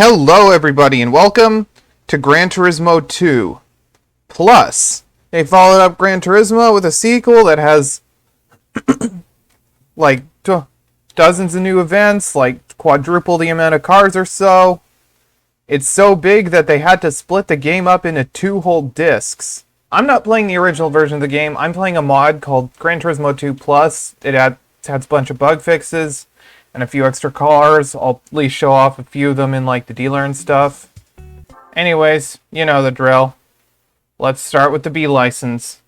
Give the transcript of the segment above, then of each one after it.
Hello everybody and welcome to Gran Turismo 2. Plus, they followed up Gran Turismo with a sequel that has like dozens of new events, like quadruple the amount of cars or so. It's so big that they had to split the game up into two whole discs. I'm not playing the original version of the game, I'm playing a mod called Gran Turismo 2 Plus. It has a bunch of bug fixes and a few extra cars. I'll at least show off a few of them in like the dealer and stuff. Anyways, you know the drill. Let's start with the B license.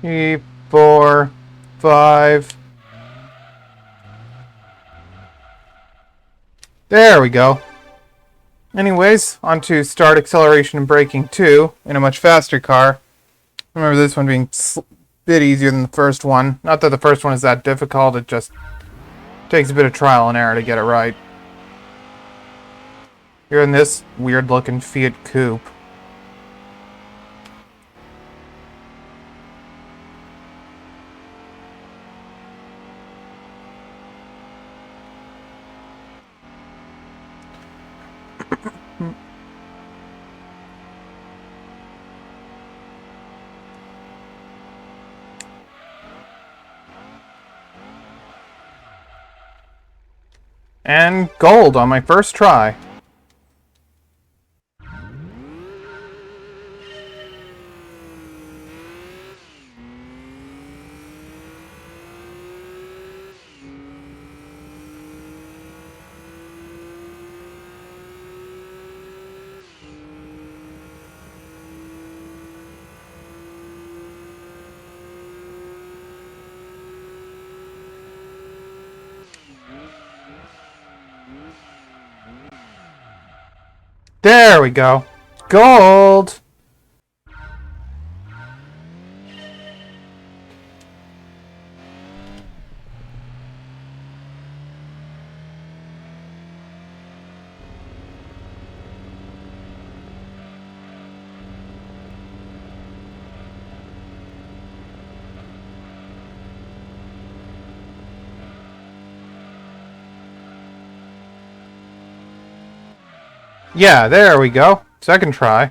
Three, four, five. There we go. Anyways, on to start acceleration and braking 2 in a much faster car. Remember this one being a bit easier than the first one. Not that the first one is that difficult, it just takes a bit of trial and error to get it right. You're in this weird looking Fiat Coupe. And gold on my first try. There we go. Gold! Yeah, there we go. Second try.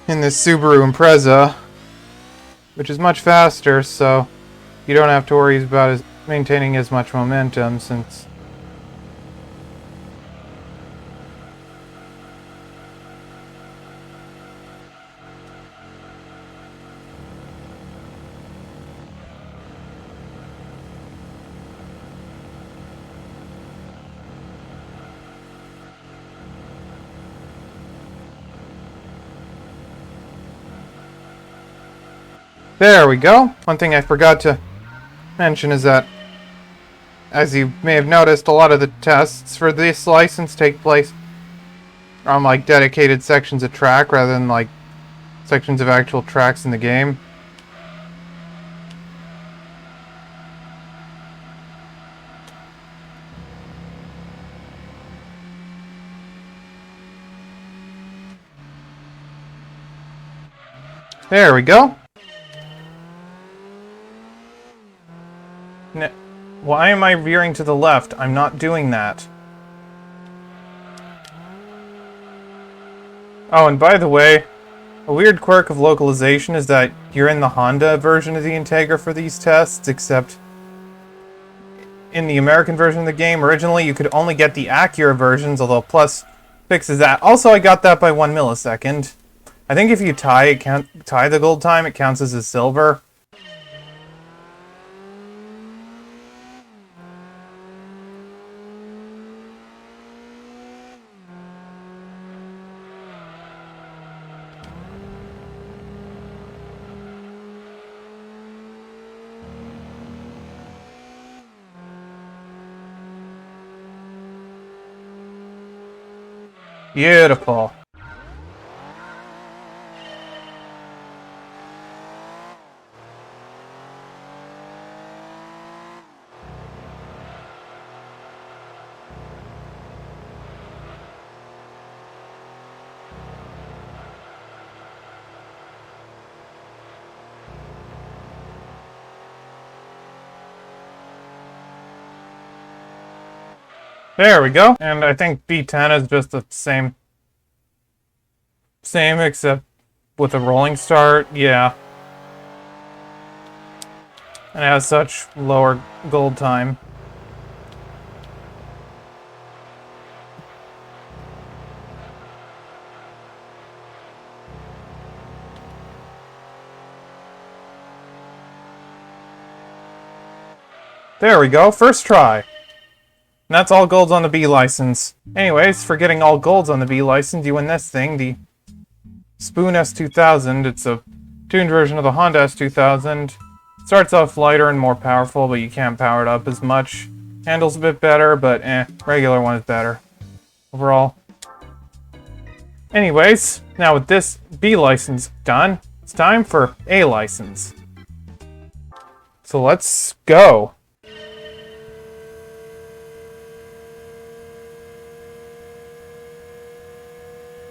In this Subaru Impreza, which is much faster, so you don't have to worry about maintaining as much momentum since... There we go. One thing I forgot to mention is that, as you may have noticed, a lot of the tests for this license take place on like dedicated sections of track rather than like sections of actual tracks in the game. There we go. Why am I veering to the left? I'm not doing that. Oh, and by the way, a weird quirk of localization is that you're in the Honda version of the Integra for these tests, except in the American version of the game, originally you could only get the Acura versions, although Plus fixes that. Also, I got that by 1 millisecond. I think if you tie the gold time, it counts as a silver. Beautiful. There we go. And I think B10 is just the same except with a rolling start. Yeah. And as such, lower gold time. There we go, first try. And that's all golds on the B license. Anyways, for getting all golds on the B license, you win this thing, the Spoon S2000. It's a tuned version of the Honda S2000. Starts off lighter and more powerful, but you can't power it up as much. Handles a bit better, but regular one is better. Overall. Anyways, now with this B license done, it's time for A license. So let's go.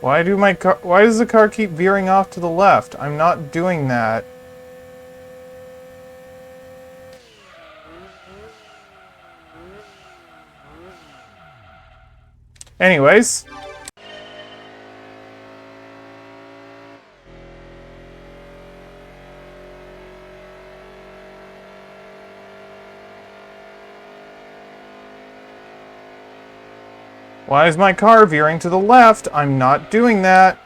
Why does the car keep veering off to the left? I'm not doing that. Anyways. Why is my car veering to the left? I'm not doing that.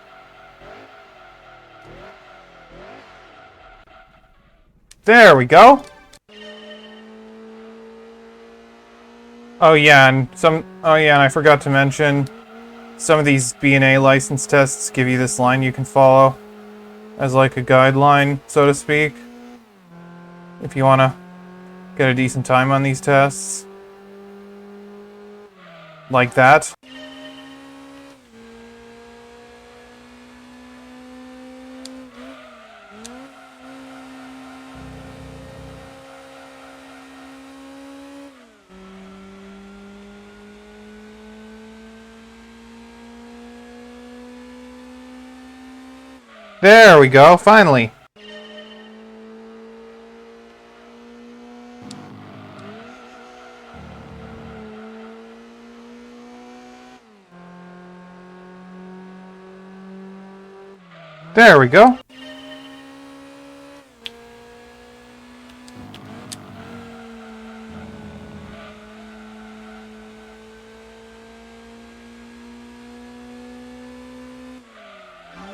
There we go. Oh yeah, and I forgot to mention, some of these B and A license tests give you this line you can follow as like a guideline, so to speak, if you want to get a decent time on these tests. Like that. There we go, finally. There we go.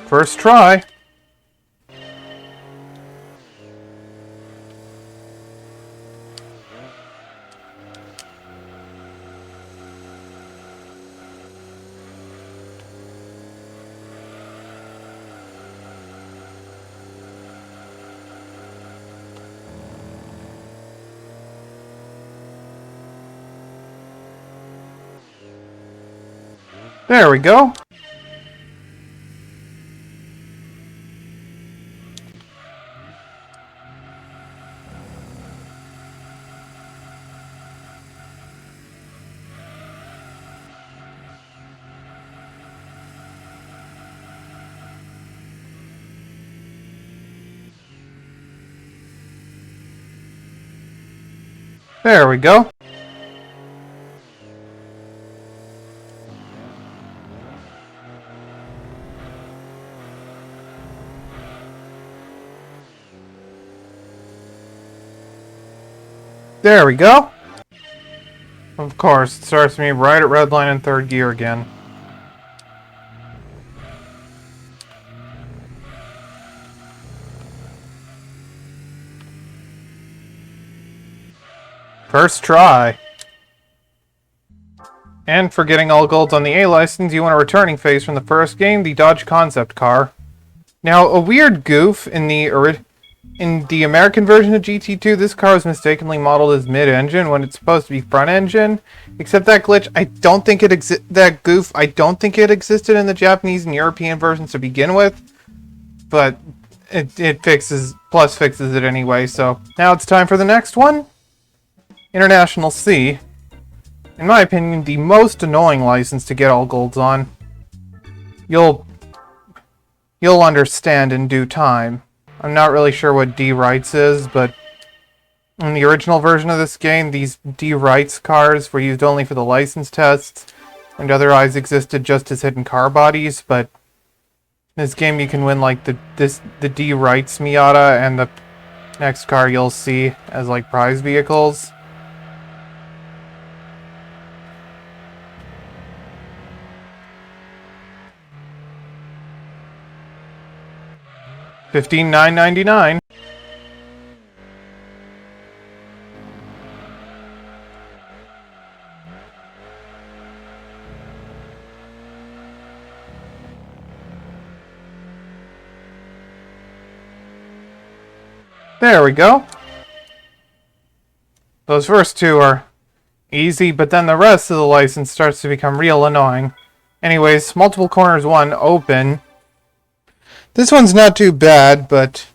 First try. There we go. There we go. There we go. Of course, it starts me right at red line in third gear again. First try. And for getting all golds on the A license, you want a returning phase from the first game, the Dodge concept car. Now, a weird goof in the In the American version of GT2, this car was mistakenly modeled as mid-engine when it's supposed to be front-engine. Except that glitch, I don't think it that goof, I don't think it existed in the Japanese and European versions to begin with. But it fixes it anyway, so now it's time for the next one. International C. In my opinion, the most annoying license to get all golds on. You'll understand in due time. I'm not really sure what D-Rights is, but in the original version of this game, these D-Rights cars were used only for the license tests, and otherwise existed just as hidden car bodies, but in this game you can win like the D-Rights Miata and the next car you'll see as like prize vehicles. $15,999. There we go. Those first two are easy, but then the rest of the license starts to become real annoying. Anyways, multiple corners 1 open. This one's not too bad, but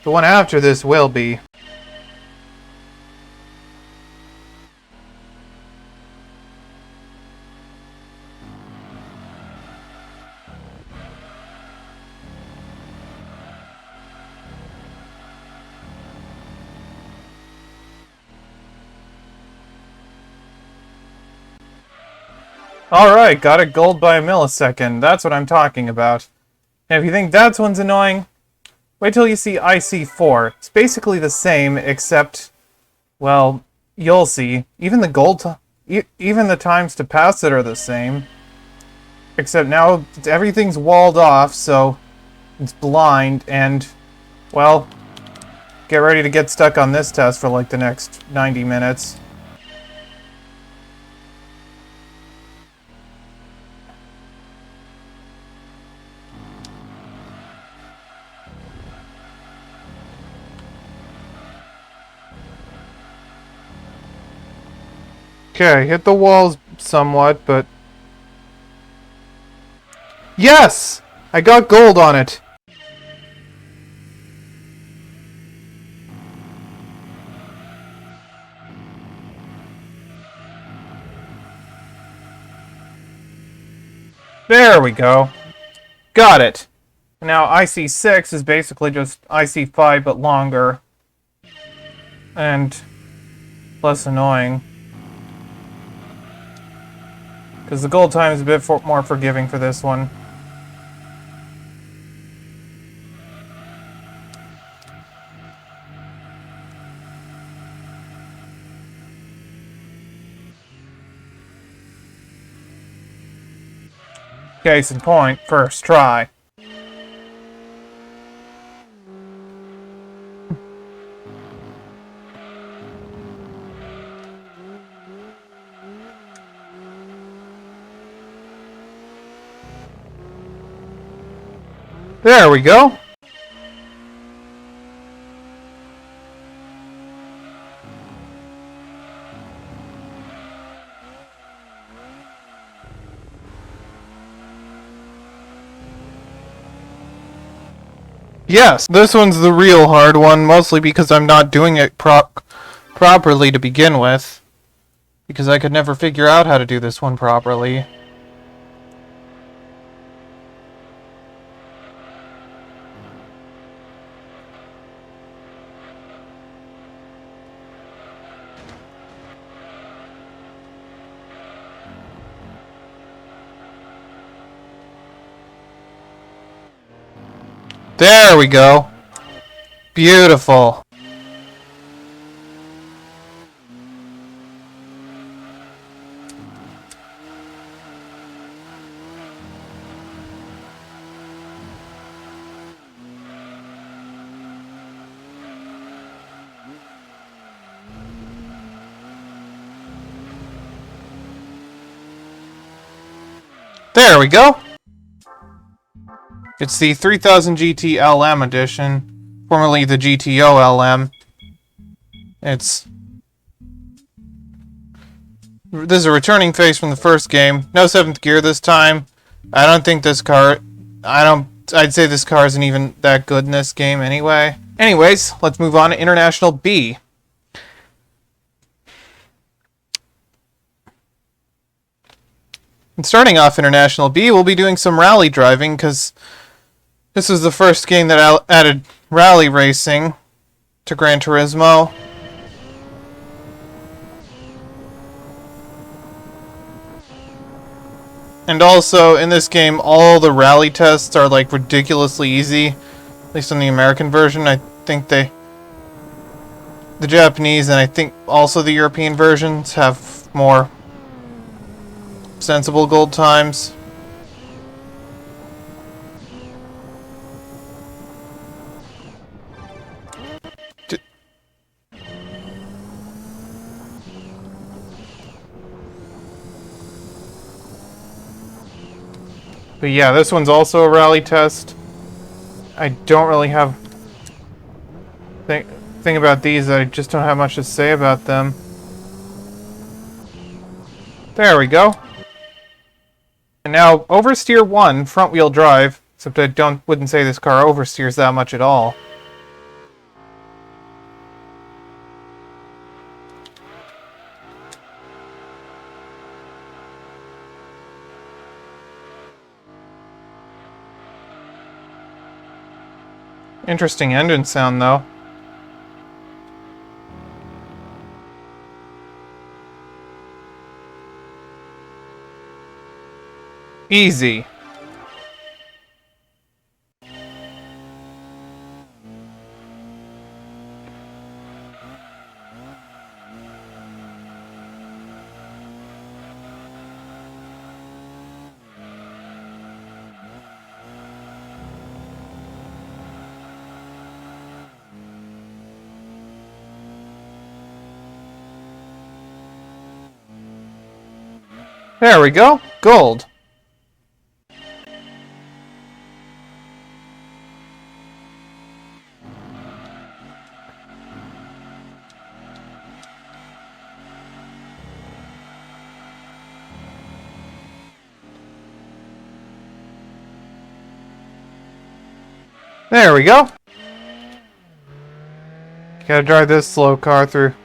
the one after this will be. Alright, got it gold by a millisecond. That's what I'm talking about. Now, if you think that one's annoying, wait till you see IC4. It's basically the same, except, well, you'll see. Even the even the times to pass it are the same. Except now everything's walled off, so it's blind, and, well, get ready to get stuck on this test for like the next 90 minutes. Okay, hit the walls somewhat, but... Yes! I got gold on it! There we go. Got it! Now IC6 is basically just IC5 but longer. And less annoying. Because the gold time is a bit more forgiving for this one. Case in point, first try. There we go. Yes, this one's the real hard one, mostly because I'm not doing it properly to begin with. Because I could never figure out how to do this one properly. There we go. Beautiful. There we go. It's the 3000 GT LM edition. formerly the GTO LM. This is a returning face from the first game. No 7th gear this time. I don't think this car... I'd say this car isn't even that good in this game anyway. Anyways, let's move on to International B. And starting off International B, we'll be doing some rally driving, because this is the first game that added rally racing to Gran Turismo. And also, in this game, all the rally tests are, like, ridiculously easy. At least on the American version. I think the Japanese and I think also the European versions have more sensible gold times. But yeah, this one's also a rally test. I don't really have thing about these. I just don't have much to say about them. There we go. And now oversteer 1, front wheel drive. Except I wouldn't say this car oversteers that much at all. Interesting engine sound, though. Easy. There we go. Gold. There we go. Gotta drive this slow car through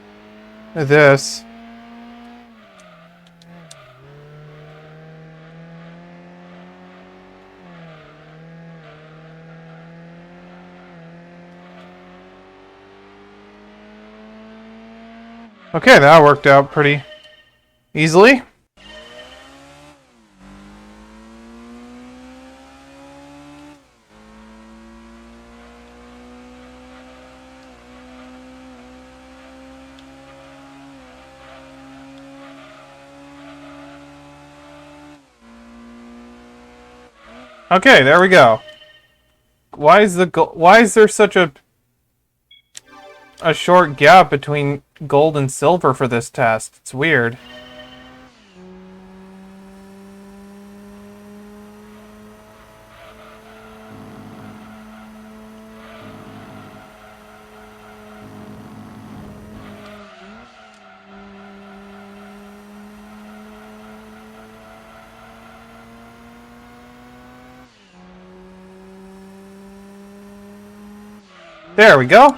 this. Okay, that worked out pretty easily. Okay, there we go. Why is there such a short gap between gold and silver for this test? It's weird. There we go.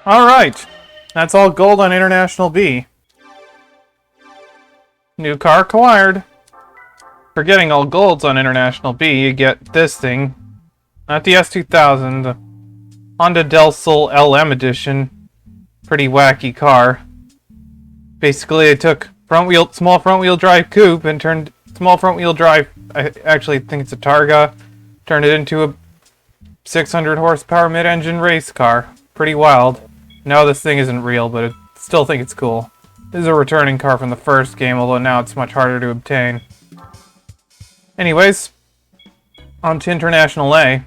Alright, that's all gold on International B. New car acquired. For getting all golds on International B, you get this thing. Not the S2000, the Honda Del Sol LM edition. Pretty wacky car. Basically, they took small front wheel drive coupe and turned small front wheel drive, I actually think it's a Targa, turned it into a 600 horsepower mid-engine race car. Pretty wild. No, this thing isn't real, but I still think it's cool. This is a returning car from the first game, although now it's much harder to obtain. Anyways, on to International A.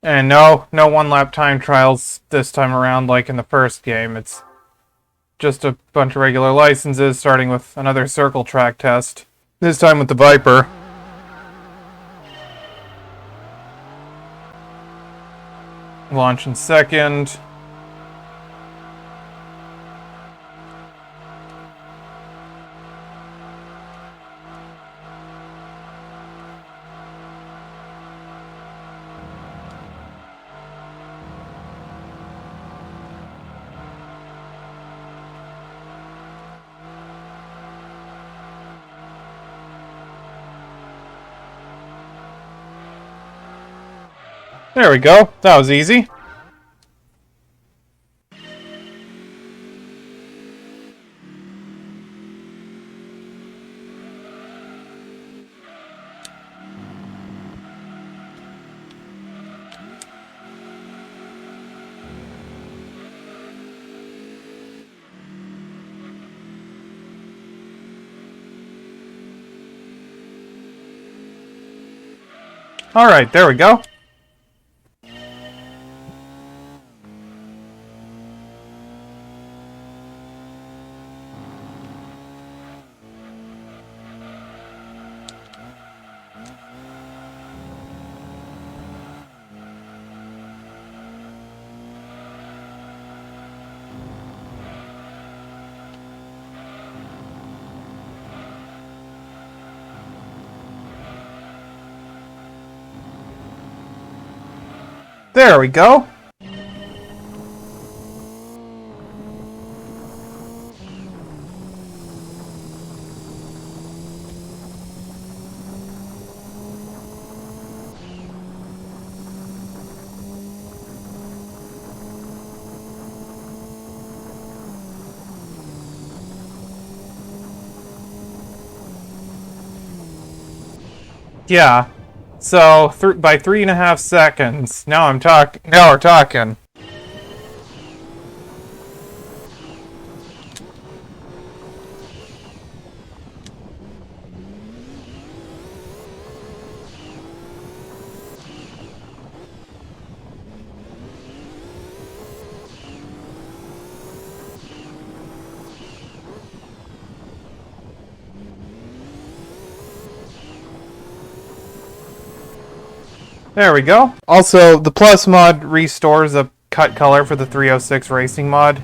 And no one-lap time trials this time around like in the first game. It's just a bunch of regular licenses, starting with another circle track test. This time with the Viper. Launch in second. There we go. That was easy. Alright, there we go. There we go. Yeah. So by 3.5 seconds. Now we're talking. There we go. Also, the Plus mod restores a cut color for the 306 Racing mod.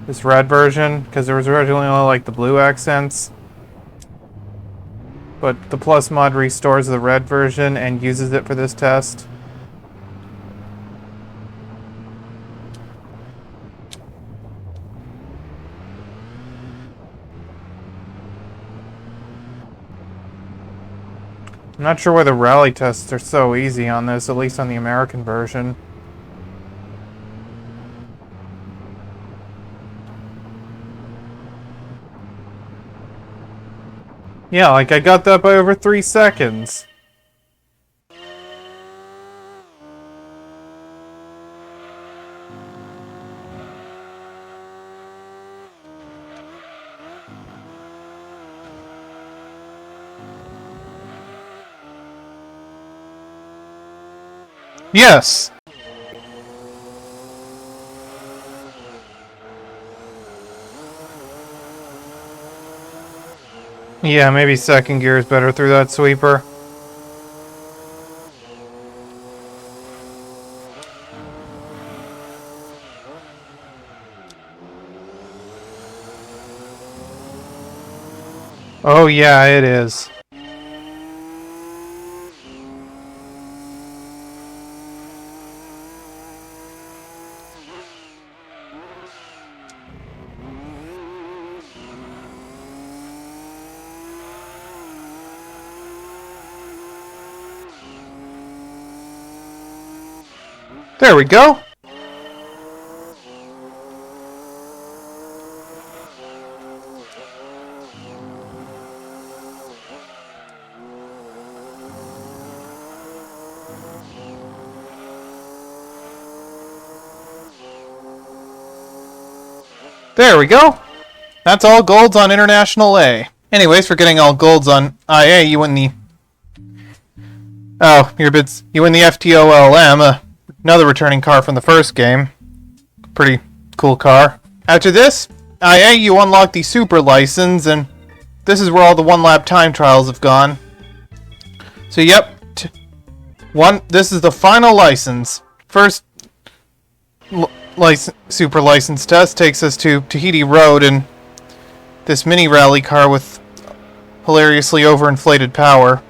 This red version, because there was originally only like the blue accents. But the Plus mod restores the red version and uses it for this test. I'm not sure why the rally tests are so easy on this, at least on the American version. Yeah, like I got that by over 3 seconds. Yes! Yeah, maybe second gear is better through that sweeper. Oh yeah, it is. There we go. There we go. That's all golds on International A. Anyways, for getting all golds on IA, you win the... Oh, you win the FTOLM, another returning car from the first game. Pretty cool car. After this, IA, you unlock the Super License, and this is where all the one-lap time trials have gone. So, yep. This is the final license. First Super License test takes us to Tahiti Road and this mini rally car with hilariously overinflated power.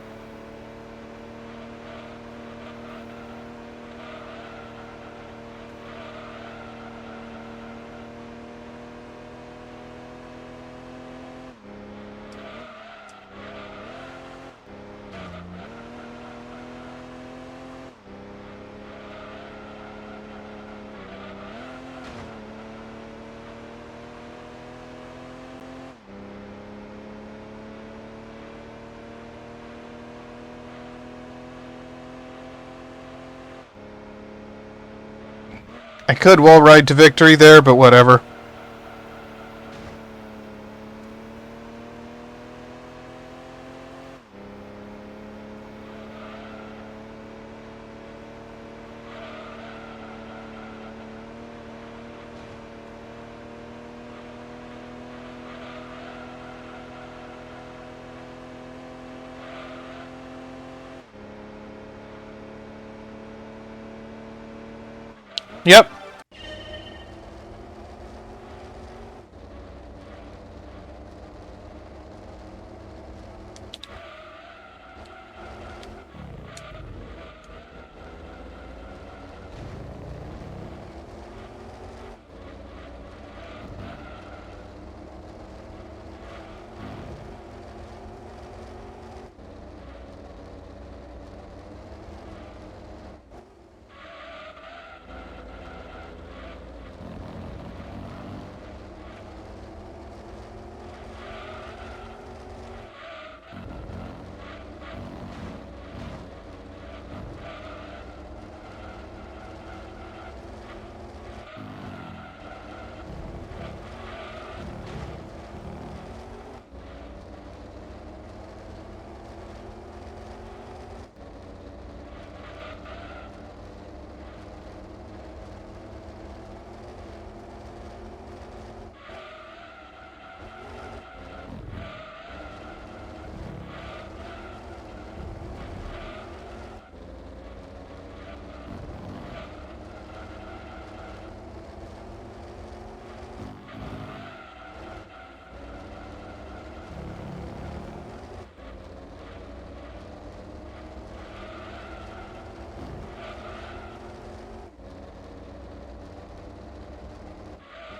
I could wall ride to victory there, but whatever. Yep.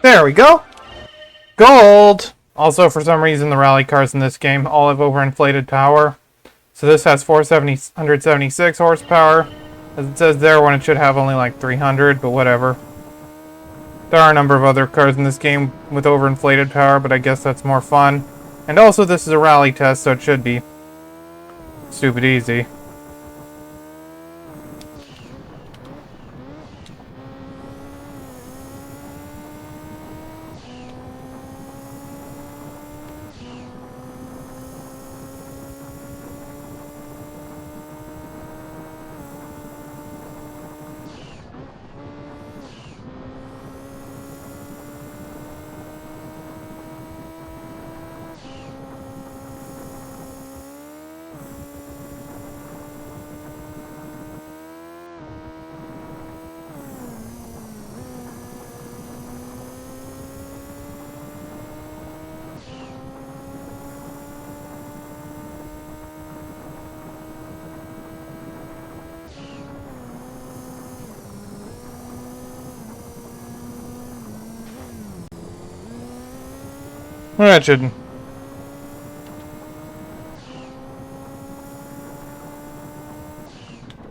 There we go. Gold! Also, for some reason, the rally cars in this game all have overinflated power. So this has 176 horsepower, as it says there, when it should have only like 300, but whatever. There are a number of other cars in this game with overinflated power, but I guess that's more fun. And also, this is a rally test, so it should be stupid easy. That shouldn't.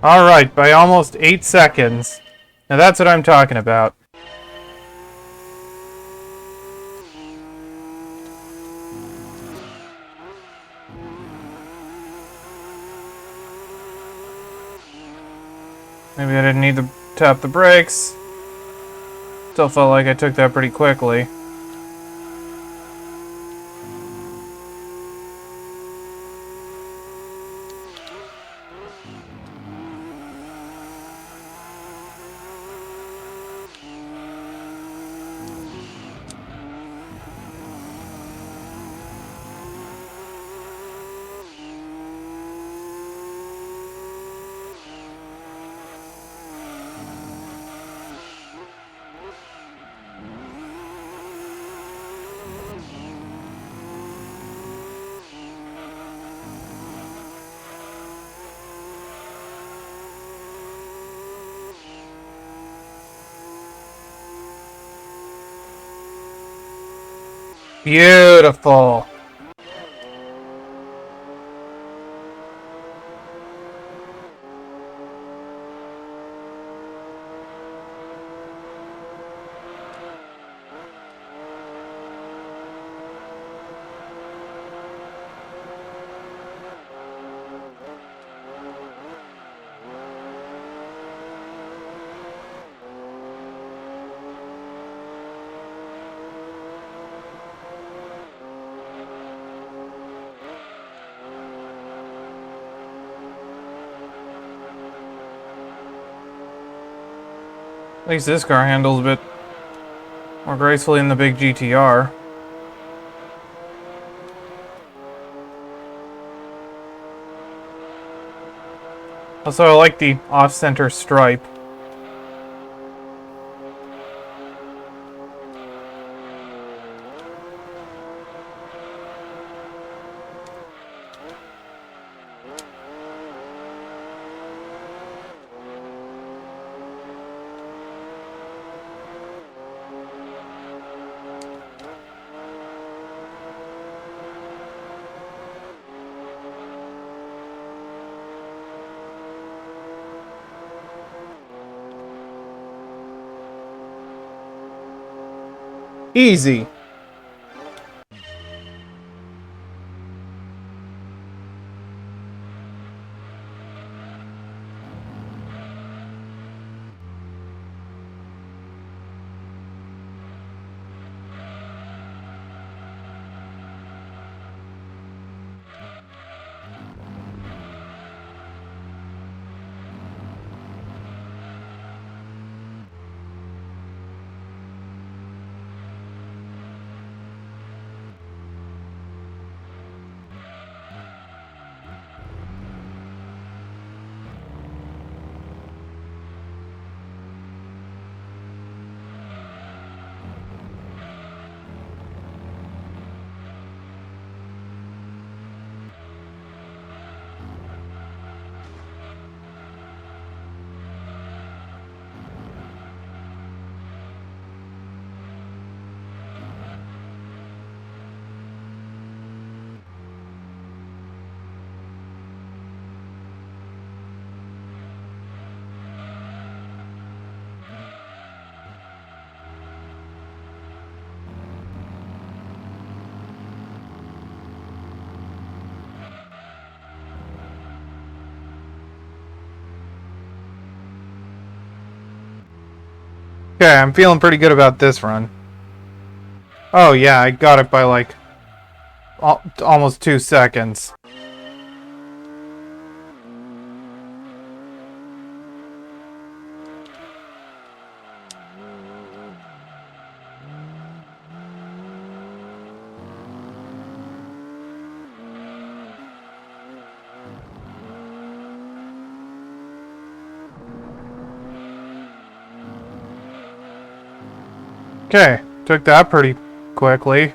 Alright, by almost 8 seconds. Now that's what I'm talking about. Maybe I didn't need to tap the brakes. Still felt like I took that pretty quickly. Beautiful. At least this car handles a bit more gracefully than the big GTR. Also, I like the off-center stripe. Easy. Okay, I'm feeling pretty good about this run. Oh yeah, I got it by like almost 2 seconds. Okay, took that pretty quickly.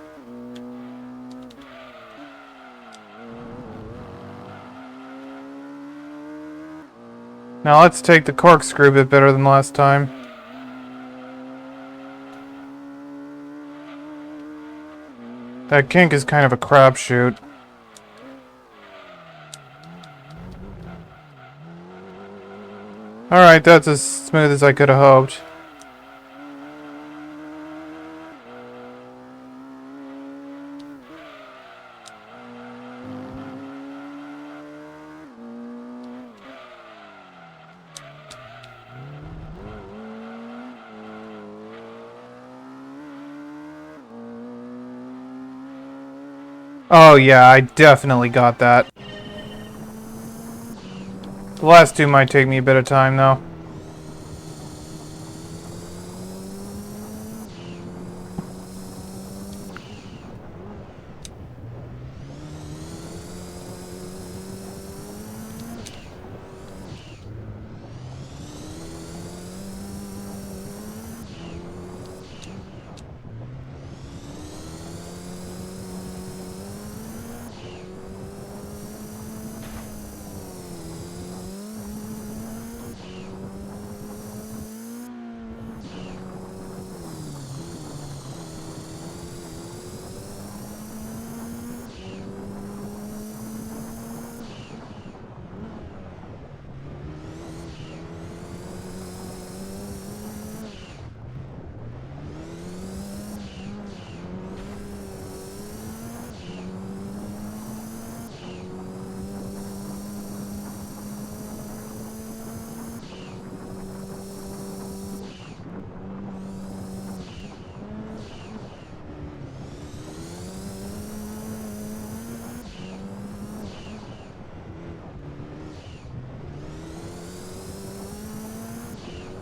Now let's take the corkscrew a bit better than last time. That kink is kind of a crapshoot. Alright, that's as smooth as I could have hoped. Oh yeah, I definitely got that. The last two might take me a bit of time though.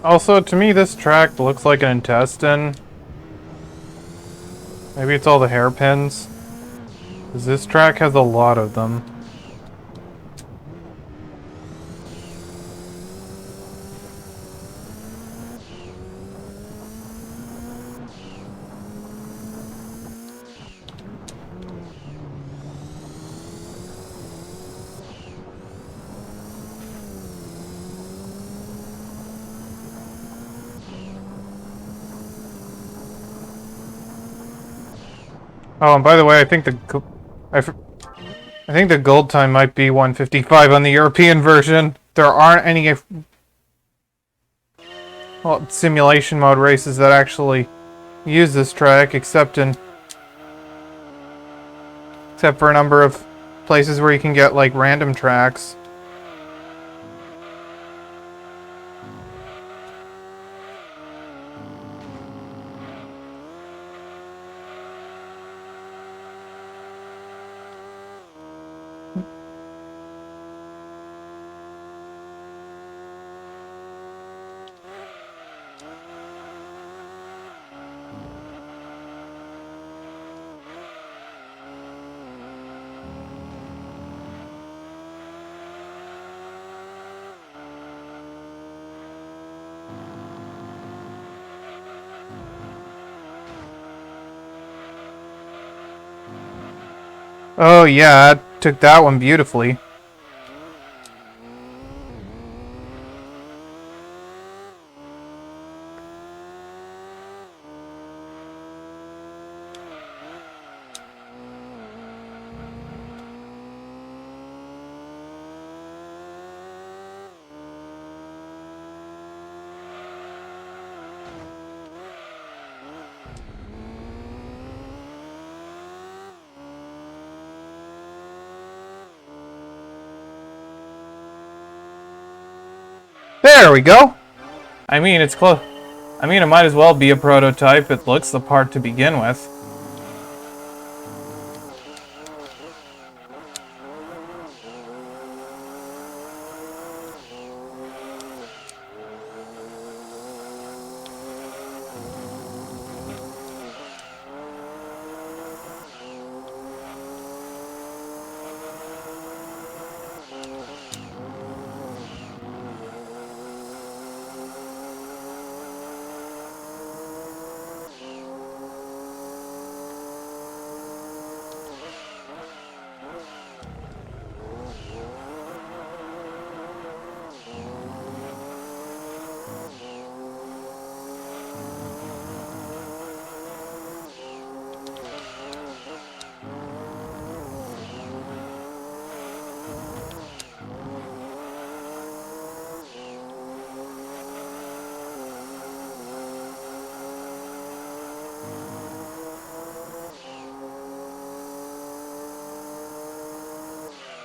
Also, to me, this track looks like an intestine. Maybe it's all the hairpins. Because this track has a lot of them. Oh, and by the way, I think the gold time might be 155 on the European version. There aren't any simulation mode races that actually use this track, except for a number of places where you can get like random tracks. Oh yeah, I took that one beautifully. There we go! I mean, it's close. I mean, it might as well be a prototype. It looks the part to begin with.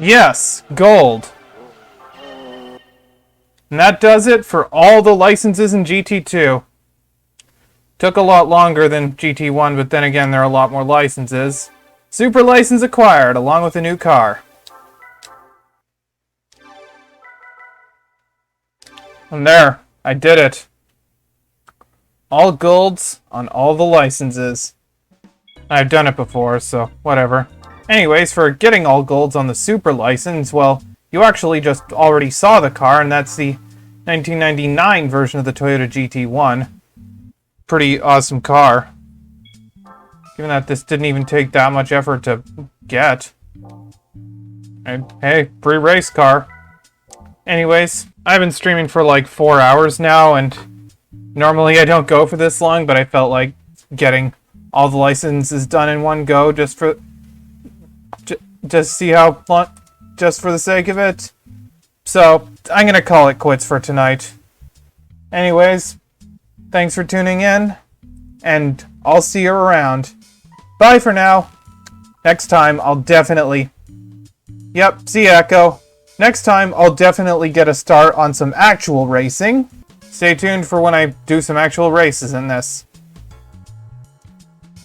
Yes, gold. And that does it for all the licenses in GT2. Took a lot longer than GT1, but then again, there are a lot more licenses. Super license acquired, along with a new car. And there, I did it. All golds on all the licenses. I've done it before, so whatever. Anyways, for getting all golds on the Super license, well, you actually just already saw the car, and that's the 1999 version of the Toyota GT1. Pretty awesome car. Given that this didn't even take that much effort to get. And hey, free race car. Anyways, I've been streaming for like 4 hours now, and normally I don't go for this long, but I felt like getting all the licenses done in one go just for see how just for the sake of it. So I'm gonna call it quits for tonight. Anyways, thanks for tuning in, and I'll see you around. Bye for now. Next time I'll definitely... Yep, see ya, Echo. Next time I'll definitely get a start on some actual racing. Stay tuned for when I do some actual races in this.